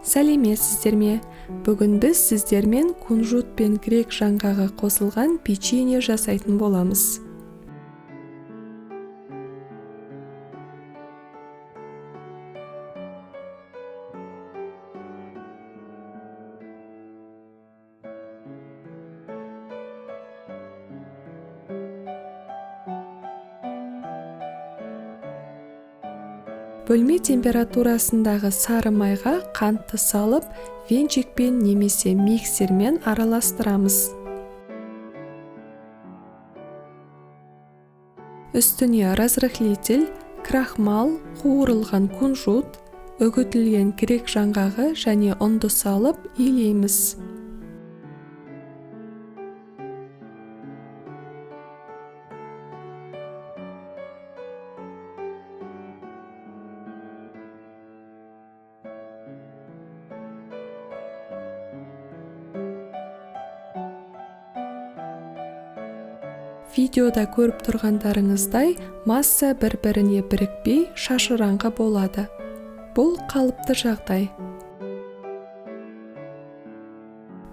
Сәлеметсіздер ме? Бүгін біз сіздермен кунжут пен грек жаңғағы қосылған печенье жасайтын боламыз. Бөлме температурасындағы сары майға қантты салып, венчикпен немесе миксермен араластырамыз. Үстіне разрыхлитель, крахмал, қуырылған кунжут, үгітілген грек жаңғағы және ұнды салып илейміз. Видеода көріп тұрғандарыңыздай, масса бір-біріне бірікпей шашыраңқы болады. Бұл қалыпты жағдай.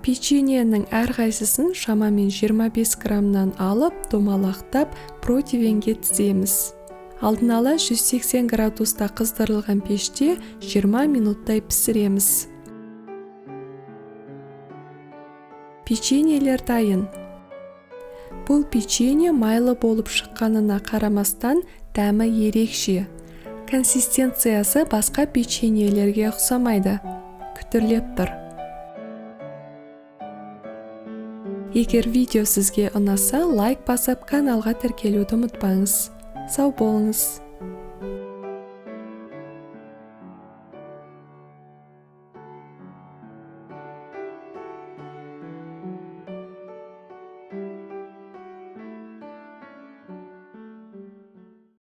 Печеньенің әрқайсысын шамамен 25 граммнан алып, домалақтап, противенге тіземіз. Алдын ала 180 градуста қыздырылған пеште 20 минуттай пісіреміз. Печеньелер дайын. Бұл печенье майлы болып шыққанына қарамастан дәмі ерекше. Консистенциясы басқа печеньелерге ұқсамайды. Күтірлеп тұр. Егер видео сізге ұнаса, лайк басып, каналға тіркелуді ұмытпаңыз. Сау болыңыз.